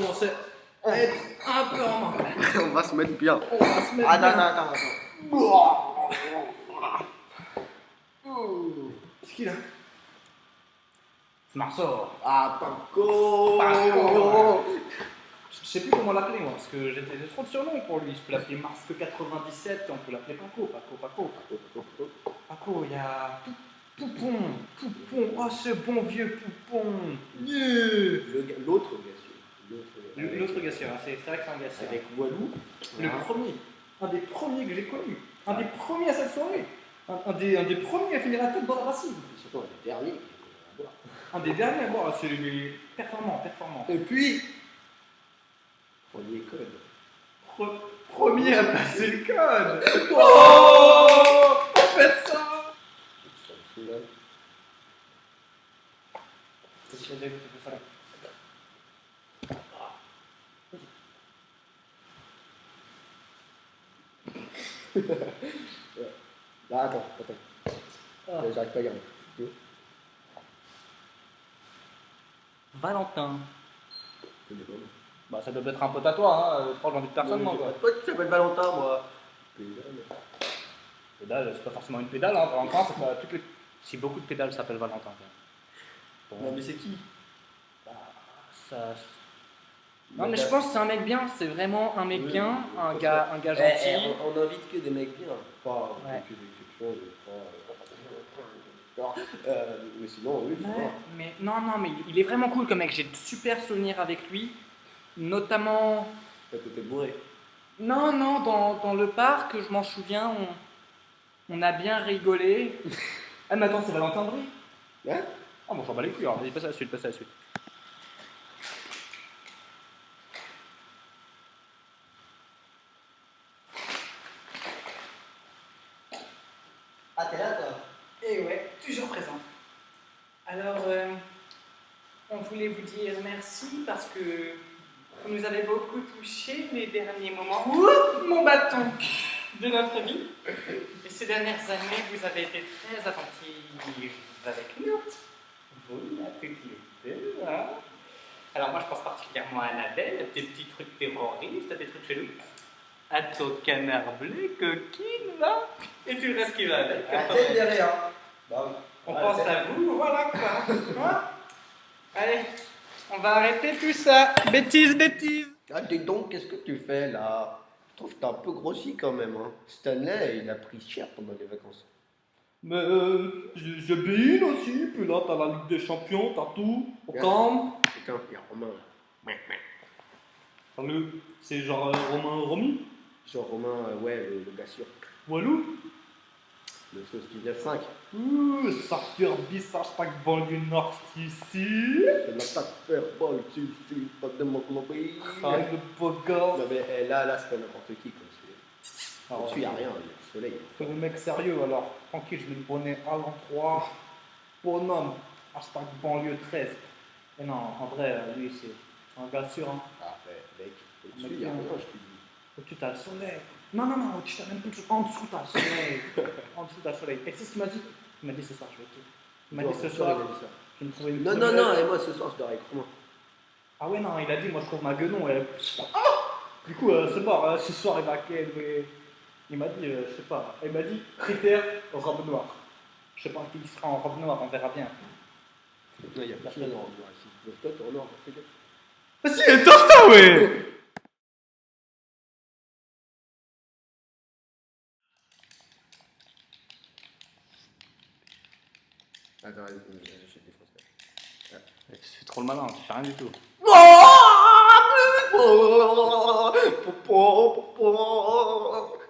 commencer à être un peu en manque. On va se mettre bien. On va se mettre Attends. C'est qui là? C'est Marceau. Ah, Paco. Je sais plus comment l'appeler moi, parce que j'ai trop de surnoms pour lui. Je peux l'appeler Mars 97, on peut l'appeler Paco, il y a Poupon, oh ce bon vieux Poupon. L'autre gassier. L'autre gassier, hein, c'est vrai que c'est un gassier. Avec Walou. Le premier, un des premiers que j'ai connu, un des premiers à cette soirée, un des premiers à finir la tête dans la racine. Surtout un des derniers. Un des derniers à boire, c'est les performants. Et puis, premier code. Premier à passer le code. Oh, faites ça. Là, attends. J'arrive pas à garder. Valentin. Bah ça doit être un pote à toi, hein. Proche d'envie de personne, moi. J'ai pas de pote qui s'appelle Valentin, moi. Pédale, c'est pas forcément une pédale, hein. Valentin, c'est pas toutes les... Si beaucoup de pédales s'appellent Valentin. Bon. Non, mais c'est qui? Bah, ça... Non, mais je pense que c'est un mec bien, c'est vraiment un mec bien, un gars gentil. On invite que des mecs bien. Pas Ouais. que des exceptions, mais sinon, oui, Ouais, mais non, mais il est vraiment cool comme mec, j'ai de super souvenirs avec lui, notamment... T'étais bourré. Non, dans le parc, je m'en souviens, on a bien rigolé. Ah mais attends, c'est Valentin Brie? Ouais. Ah bon, j'en bats les couilles, alors vas-y, passe à la suite. Ah, t'es là, toi? Et ouais, toujours présent. Alors, on voulait vous dire merci parce que vous nous avez beaucoup touchés les derniers moments. Ouh, mon bâton de notre vie. Et ces dernières années, vous avez été très attentifs avec nous. Vous, là, toutes les deux, hein. Alors moi, je pense particulièrement à Annabelle, à tes petits trucs terroristes, à tes trucs chelous. À ton canard bleu, coquine, là. Et tout le reste qui va avec. Tête derrière. Bah oui. On pense à vous, voilà quoi. Hein? Allez, on va arrêter tout ça. Bêtises. Ah, dis donc, qu'est-ce que tu fais là? Je trouve que t'es un peu grossi quand même. Hein. Stanley, il a pris cher pendant les vacances. Mais j'ai Bein aussi, puis là t'as la Ligue des Champions, t'as tout, au Yeah. camp. C'est quand il y a Romain. Salut, c'est genre Romain Romy, Genre Romain, ouais, le gars sûr. Walou. Le sauce du 9-5. Sortir bis, hashtag banlieue nord ici. C'est la patte bol, sulfite, pas de hémoglobine. Ah, le beau gosse. Non, mais là, c'est pas n'importe qui. Quoi. Alors, Au-dessus, il n'y a rien, il y a le soleil. c'est le mec sérieux alors, tranquille, je mets le bonnet à l'endroit. Bonhomme, hashtag banlieue 13. Et non, en vrai, lui c'est un gars sûr. Hein. Ah, mec, au-dessus, il n'y a rien, je te dis. Au-dessus t'as le soleil. Non, au-dessus t'as même plus de... En dessous t'as le soleil. En dessous t'as le soleil. Et c'est ce qu'il m'a dit. Il m'a dit ce soir, je vais tout. Il m'a dit ce soir, il a dit ça. je vais me trouver une Non, et moi ce soir, je dors avec Romain. Ah ouais, non, il a dit, moi je trouve ma guenon. Elle... Du coup, c'est mort. Ce soir, il m'a... Il m'a dit, je sais pas. Il m'a dit, critère, robe noire. Je sais pas qui sera en robe noire, on verra bien. Non, il n'y a personne en noir ici. Toi, t'es en noir, fais gaffe. Ah si, elle t'en ça, ouais. Attends, je défonce. Tu fais trop le malin, tu fais rien du tout.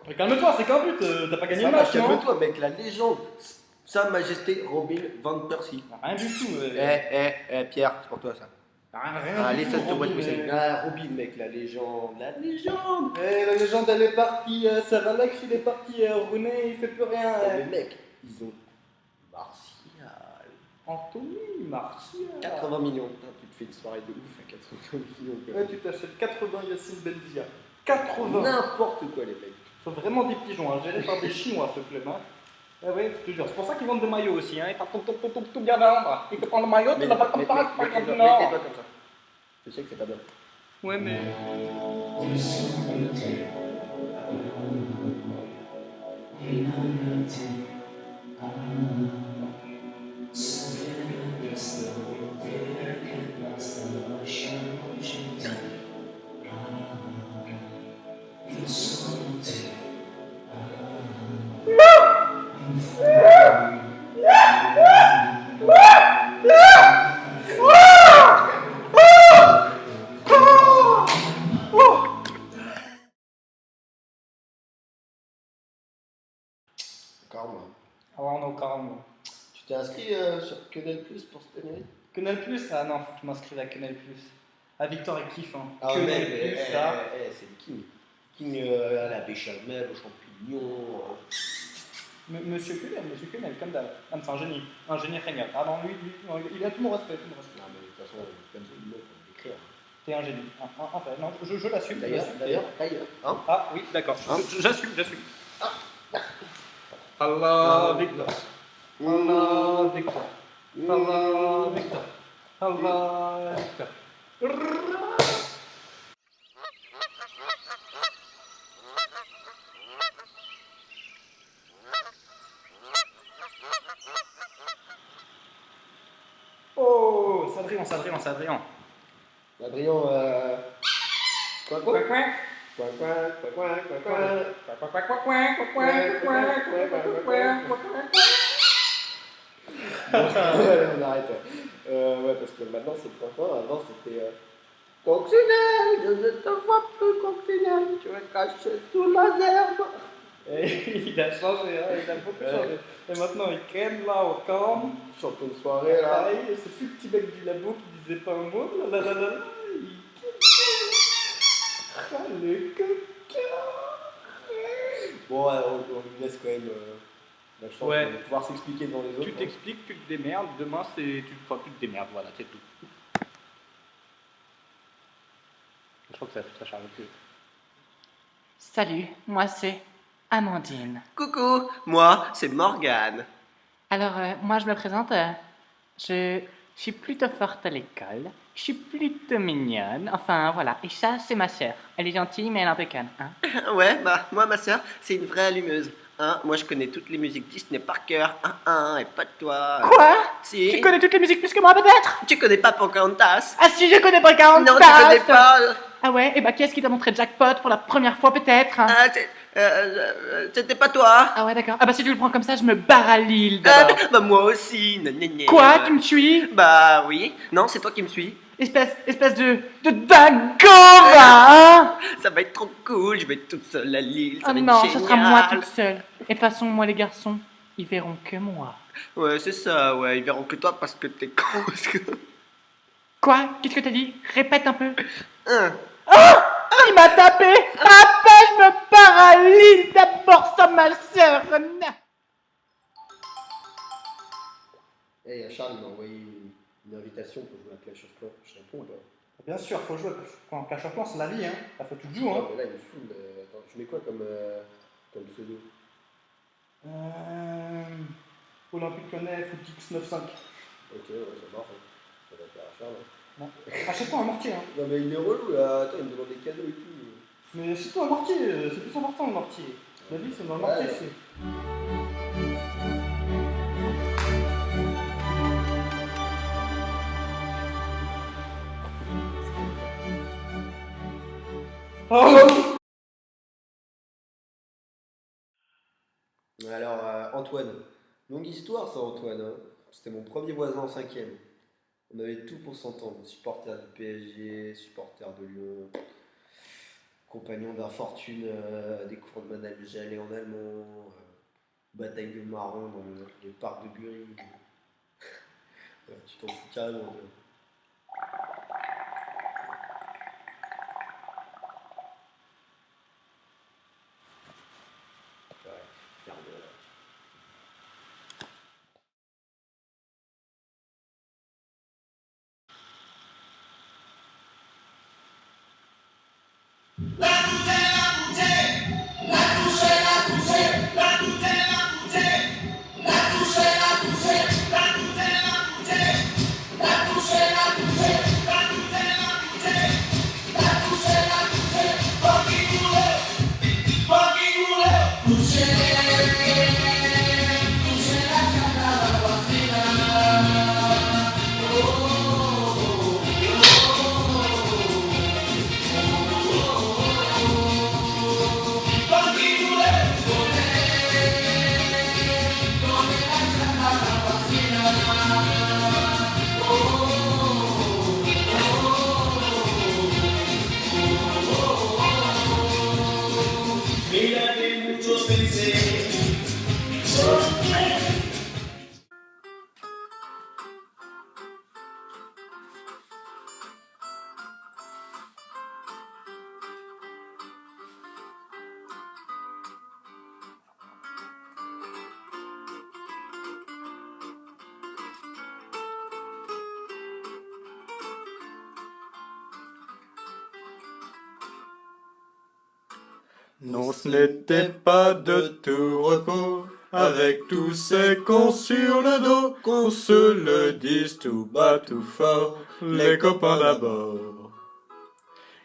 Mais calme-toi, c'est qu'un but, t'as pas gagné le match, non? Calme-toi, mec, la légende. Sa Majesté Robin Van Persie. Rien du tout. Pierre, c'est pour toi ça. Rien Allez, du ça tout, te doit Robin, être possible. Ah, Robin, mec, la légende. La légende. la légende, elle est partie. Saralak, il est parti. René, il fait plus rien. Mais mec, ils ont Martial. Anthony, Martial. 80 millions. Putain, tu te fais une soirée de ouf à 80 millions. Ouais, tu t'achètes 80 Yacine Benzia. 80. N'importe quoi, les mecs. Ce sont vraiment des pigeons, hein, gérés par des Chinois, ce club. Hein. Ah ouais, je te jure, c'est pour ça qu'ils vendent des maillots aussi. Hein. Ils partent tout bien vendre. Ils te prennent le maillot, tu l'as pas comme ça, pas comme Mettez-toi Nord. comme ça. Je sais que c'est pas bien. Ouais, mais. Karma. Ah ouais, on est au carrément. Tu t'es inscrit sur Canal Plus pour cette année? Canal Plus? Ah non, faut que je m'inscrive à Canal Plus. Ah, Victor il kiffe, hein. Ah Canal mais, Plus, ça. c'est le king. King à la béchamel, aux champignons. Monsieur Cunel, comme d'hab. Ah, mais c'est un génie génial. Ah non, lui, non, il a tout mon respect, Non mais de toute façon, plein de mots pour l'écrire. T'es un génie. Enfin, non, je l'assume. D'ailleurs, hein? Ah oui, d'accord. Hein? J'assume. Allah, Victor. Allah, Victor. Allah, Victor. Allah, Victor. Oh, Cendrillon. Adrien, quoi? Quoi, quoi? On arrête. Ouais, parce que maintenant c'est point. Avant c'était Coccinelle, je ne te vois plus, Coccinelle, tu es caché sous la herbe. Et il a changé, hein, il a beaucoup changé. Et maintenant il crème là au camp. Champion de soirée là. Pareil, ce fut le petit mec du labo qui disait pas un mot. Là, il... Ah, le coquin. Bon, on lui laisse quand même la chance Ouais. de pouvoir s'expliquer devant les autres. Tu t'expliques, tu te démerdes, demain tu te démerdes, voilà, c'est tout. Je crois que ça charge plus. Salut, moi c'est Amandine. Coucou, moi c'est Morgane. Alors, moi je me présente. Je suis plutôt forte à l'école. Je suis plutôt mignonne. Enfin, voilà. Et ça, c'est ma sœur. Elle est gentille, mais elle est un peu conne. Hein. Ouais, bah moi ma soeur c'est une vraie allumeuse. Hein, moi je connais toutes les musiques Disney par cœur. Et pas de toi. Quoi? Si. Tu connais toutes les musiques plus que moi, peut-être? Tu connais pas Pocahontas? Ah si, je connais pas 40 Non, tu connais pas. Ah ouais? Et bah, qui est-ce qui t'a montré Jackpot pour la première fois, peut-être? Hein? C'était pas toi. Ah ouais, d'accord. Ah bah, si tu le prends comme ça, je me barre à Lille d'abord. Bah moi aussi. Gna. Quoi? Tu me suis? Bah oui. Non, c'est toi qui me suis. Espèce de dingo, hein? Ça va être trop cool. Je vais être toute seule à Lille. Ça Ah va être non, génial. ce sera moi toute seule. Et de toute façon, moi, les garçons, ils verront que moi. Ouais, c'est ça. Ouais, ils verront que toi parce que t'es con. Quoi? Qu'est-ce que t'as dit? Répète un peu. Il m'a tapé! Papa, je me pars à Lille d'abord sans ma sœur! Hey, Charles m'a envoyé une invitation pour jouer à Clash of Clans. Je réponds ou pas? Bien sûr, faut jouer. Quand Clash of Clans, c'est la vie, hein. Là, faut que tu te joues, hein. Non, mais là, il me saoule. Attends, je mets quoi comme pseudo? Olympique Lyonnais, Footix 9-5. Ok, ouais, ça marche. Hein. Ça va faire à Charles. Hein. Non. Achète-toi un mortier, hein. Non, mais il est relou là. Attends, il me demande des cadeaux et tout. Mais achète-toi un mortier, c'est plus important le mortier. La vie, c'est dans le mortier, Ouais. c'est. Oh Alors, Antoine. Longue histoire, ça, Antoine. Hein. C'était mon premier voisin en 5e. On avait tout pour s'entendre. Supporter du PSG, supporter de Lyon, compagnon d'infortune, des cours de management jalé en allemand, bataille de marrons dans les parcs de Bury. Ouais, tu t'en fous carrément. Toi. Ouais, merde. La touche Non, ce n'était pas de tout repos, avec tous ces cons sur le dos, qu'on se le dise tout bas, tout fort, les copains d'abord.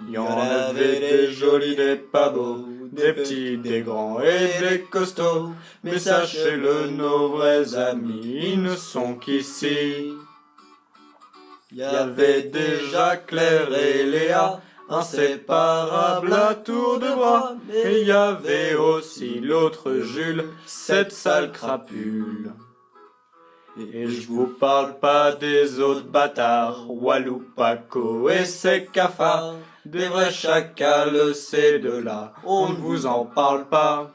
Il y en avait des jolis, des pas beaux, des petits, des grands et des costauds, mais sachez-le, nos vrais amis, ils ne sont qu'ici. Il y avait déjà Claire et Léa, inséparables à tour de bras, et il y avait aussi l'autre Jules, cette sale crapule. Et je vous parle pas des autres bâtards, Walou, Paco et ses cafards, des vrais chacals, ces deux-là, on ne vous en parle pas.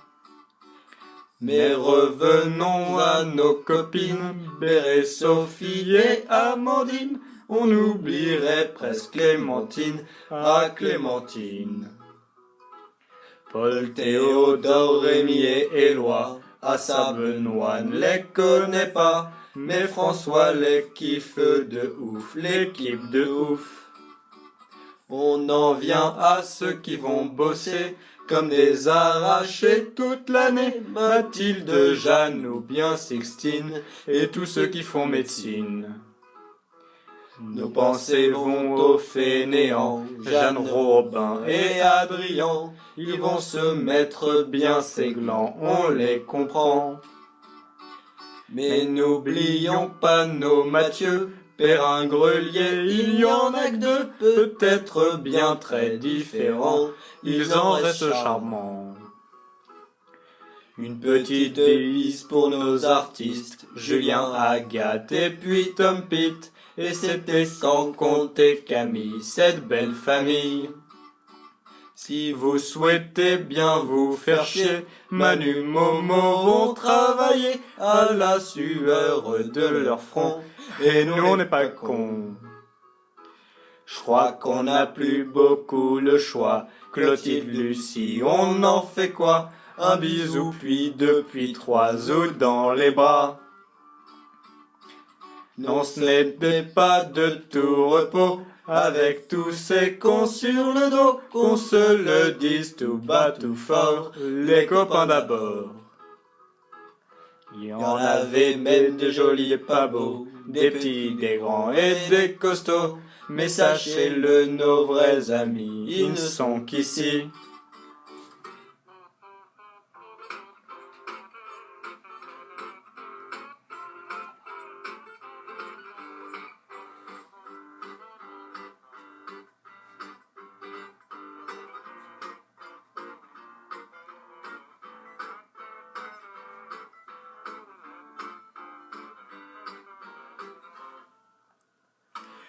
Mais revenons à nos copines, Béré, Sophie et Amandine, on oublierait presque Clémentine, Clémentine. Paul, Théodore, Rémi et Éloi, ça Benoît ne les connaît pas, mais François les kiffe de ouf, l'équipe de ouf. On en vient à ceux qui vont bosser comme des arrachés toute l'année, Mathilde, Jeanne ou bien Sixtine, et tous ceux qui font médecine. Nos pensées vont aux fainéants, Jeanne, Robin et Adrien, ils vont se mettre bien séglant, on les comprend. Mais n'oublions pas nos Mathieu, Perrin, Grelier, il y en a que deux, peut-être bien très différents, ils en restent charmants. Une petite bise pour nos artistes, Julien, Agathe et puis Tom Pitt, et c'était sans compter Camille, cette belle famille. Si vous souhaitez bien vous faire chier, Manu, Momo vont travailler à la sueur de leur front, et nous on n'est pas cons. Je crois qu'on n'a plus beaucoup le choix, Clotilde, Lucie, on en fait quoi? Un bisou puis depuis 3 août dans les bras. Non, ce n'était pas de tout repos, avec tous ces cons sur le dos, qu'on se le dise tout bas, tout fort, les copains d'abord. Il y en avait même des jolis et pas beaux, des petits, des grands et des costauds, mais sachez-le, nos vrais amis, ils ne sont qu'ici.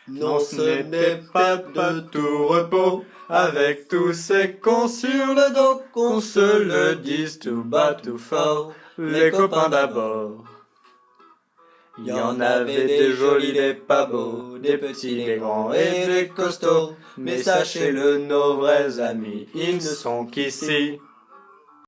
Non, ce n'est pas de tout repos, avec tous ces cons sur le dos, qu'on se le dise tout bas, tout fort, les copains d'abord. Il y en avait des jolis, des pas beaux, des petits, des grands et des costauds, mais sachez-le, nos vrais amis, ils ne sont qu'ici.